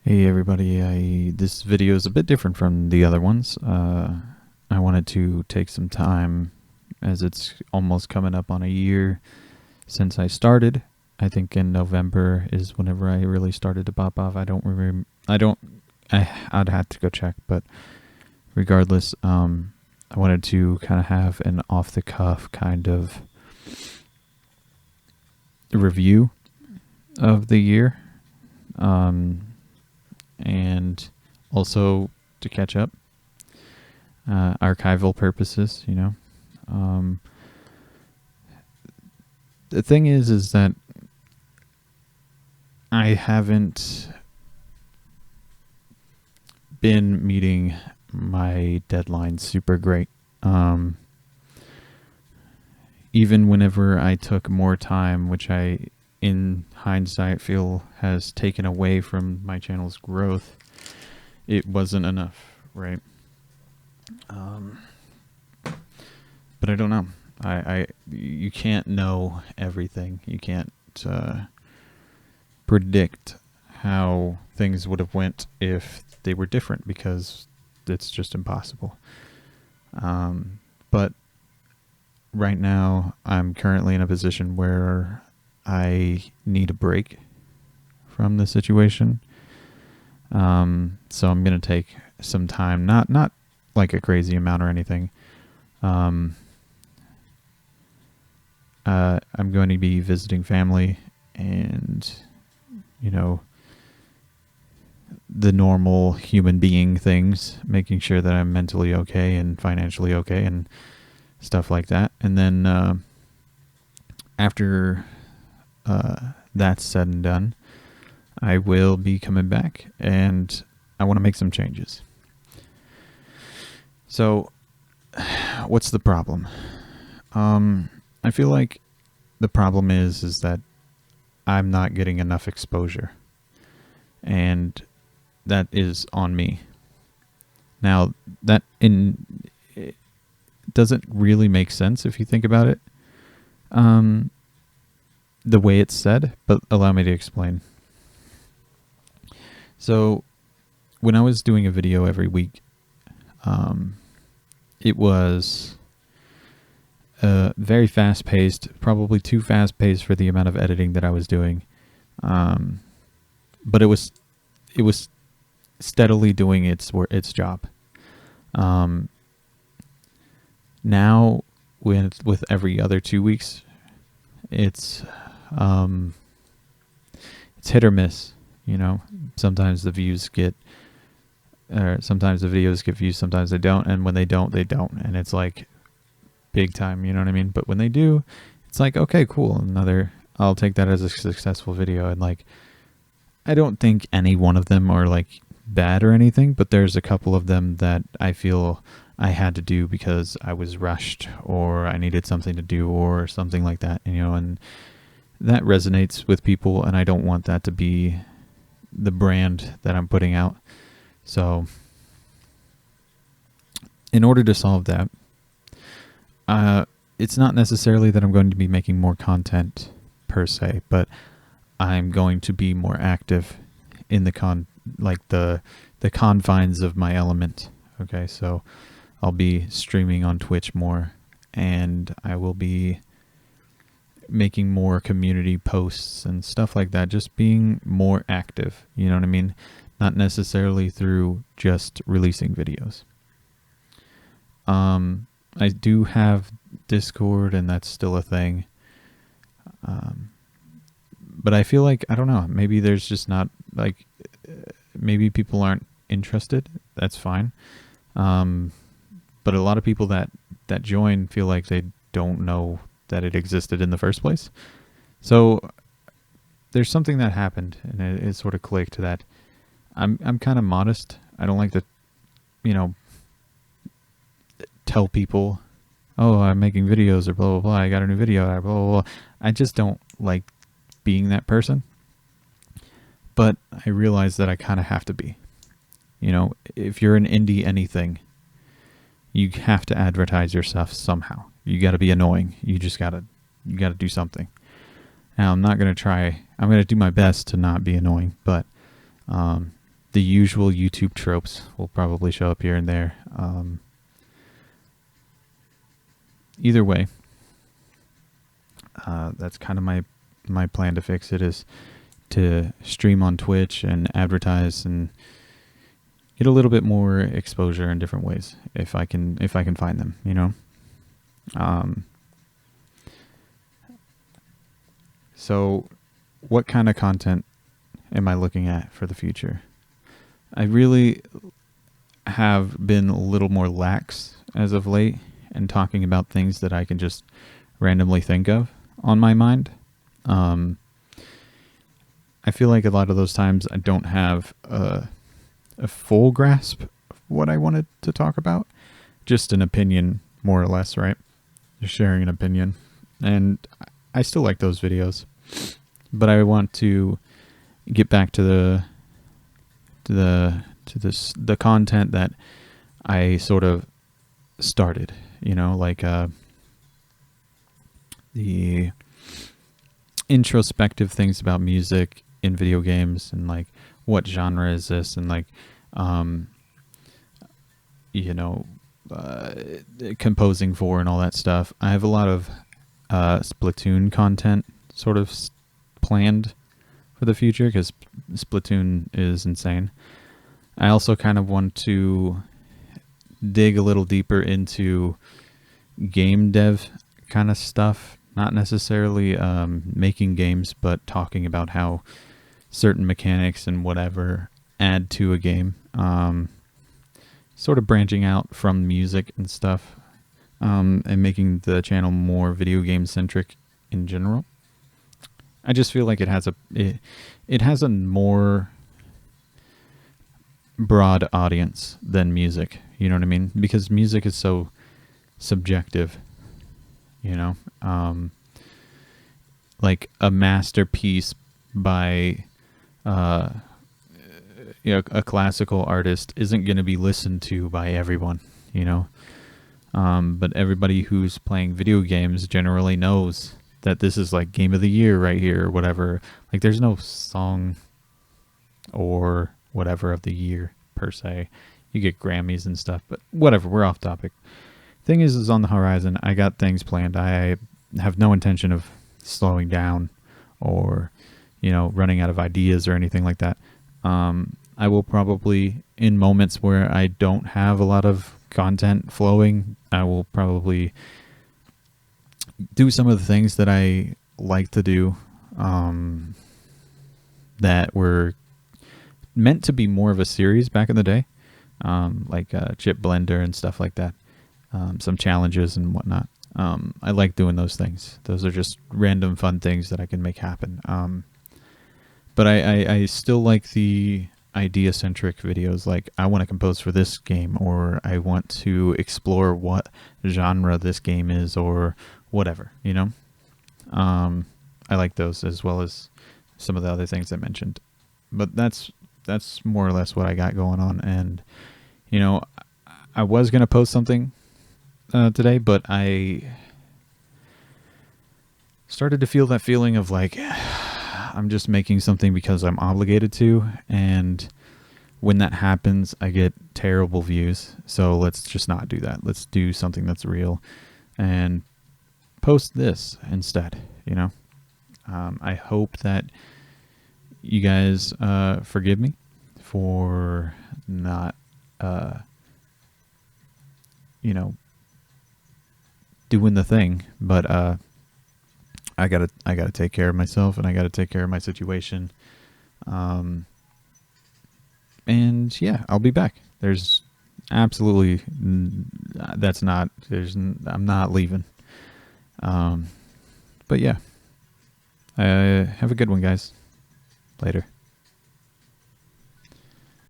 Hey everybody, this video is a bit different from the other ones. I wanted to take some time as it's almost coming up on a year since I started. I think in November is whenever I really started to pop off. I'd have to go check, but regardless, I wanted to kind of have an off the cuff kind of review of the year. And also to catch up, archival purposes, you know. The thing is that I haven't been meeting my deadlines super great. Even whenever I took more time, which I in hindsight feel has taken away from my channel's growth, it wasn't enough, right? But I don't know. You can't know everything. You can't predict how things would have went if they were different, because it's just impossible. But right now I'm currently in a position where I need a break from the situation. So I'm going to take some time, not like a crazy amount or anything. I'm going to be visiting family and, you know, the normal human being things, making sure that I'm mentally okay and financially okay and stuff like that. And then after that's said and done, I will be coming back and I want to make some changes. So what's the problem? I feel like the problem is that I'm not getting enough exposure, and that is on me. Now that it doesn't really make sense if you think about it, the way it's said, but allow me to explain. So when I was doing a video every week, it was very fast-paced, probably too fast-paced for the amount of editing that I was doing. But it was steadily doing its job. Now with every other 2 weeks, it's hit or miss, you know. Sometimes the views get, or sometimes the videos get views, sometimes they don't, and when they don't, and it's like big time, you know what I mean? But when they do, it's like, okay, cool, I'll take that as a successful video. And like, I don't think any one of them are like bad or anything, but there's a couple of them that I feel I had to do because I was rushed or I needed something to do or something like that, you know, and that resonates with people, and I don't want that to be the brand that I'm putting out. So in order to solve that, it's not necessarily that I'm going to be making more content per se, but I'm going to be more active in the confines of my element. Okay, so I'll be streaming on Twitch more, and I will be making more community posts and stuff like that, just being more active, you know what I mean? Not necessarily through just releasing videos. I do have Discord, and that's still a thing. But I feel like, I don't know, maybe there's just not, like, maybe people aren't interested. That's fine. But a lot of people that join feel like they don't know that it existed in the first place. So there's something that happened, and it sort of clicked that I'm kind of modest. I don't like to, you know, tell people, oh, I'm making videos or blah, blah, blah. I got a new video, blah, blah, blah. I just don't like being that person. But I realize that I kind of have to be. You know, if you're an indie anything, you have to advertise yourself somehow. You got to be annoying. You got to do something. Now, I'm going to do my best to not be annoying, but the usual YouTube tropes will probably show up here and there. Either way, that's kind of my plan to fix it, is to stream on Twitch and advertise and get a little bit more exposure in different ways if I can find them, you know. So what kind of content am I looking at for the future? I really have been a little more lax as of late and talking about things that I can just randomly think of on my mind. I feel like a lot of those times I don't have a full grasp of what I wanted to talk about. Just an opinion, more or less, right? Just sharing an opinion. And I still like those videos. But I want to get back to the content that I sort of started, you know, like the introspective things about music in video games, and like what genre is this, and like you know, composing for and all that stuff. I have a lot of Splatoon content sort of planned for the future, because Splatoon is insane. I also kind of want to dig a little deeper into game dev kind of stuff, not necessarily making games, but talking about how certain mechanics and whatever add to a game, sort of branching out from music and stuff, and making the channel more video game centric in general. I just feel like it has a more broad audience than music, you know what I mean? Because music is so subjective, you know? Like a masterpiece by you know, a classical artist isn't going to be listened to by everyone, you know? But everybody who's playing video games generally knows that this is like game of the year right here, or whatever. Like there's no song or whatever of the year per se. You get Grammys and stuff, but whatever, we're off topic. Thing is on the horizon. I got things planned. I have no intention of slowing down or, you know, running out of ideas or anything like that. I will probably, in moments where I don't have a lot of content flowing, I will probably do some of the things that I like to do, that were meant to be more of a series back in the day, like Chip Blender and stuff like that, some challenges and whatnot. I like doing those things. Those are just random fun things that I can make happen. But I still like the idea-centric videos, like I want to compose for this game, or I want to explore what genre this game is, or whatever, you know? I like those as well as some of the other things I mentioned. But that's more or less what I got going on. And, you know, I was going to post something today, but I started to feel that feeling of like, I'm just making something because I'm obligated to, and when that happens, I get terrible views. So let's just not do that. Let's do something that's real and post this instead, you know? I hope that you guys forgive me for not, you know, doing the thing, but I gotta take care of myself, and I gotta take care of my situation. And yeah, I'll be back. There's absolutely I'm not leaving. But yeah, have a good one, guys. Later.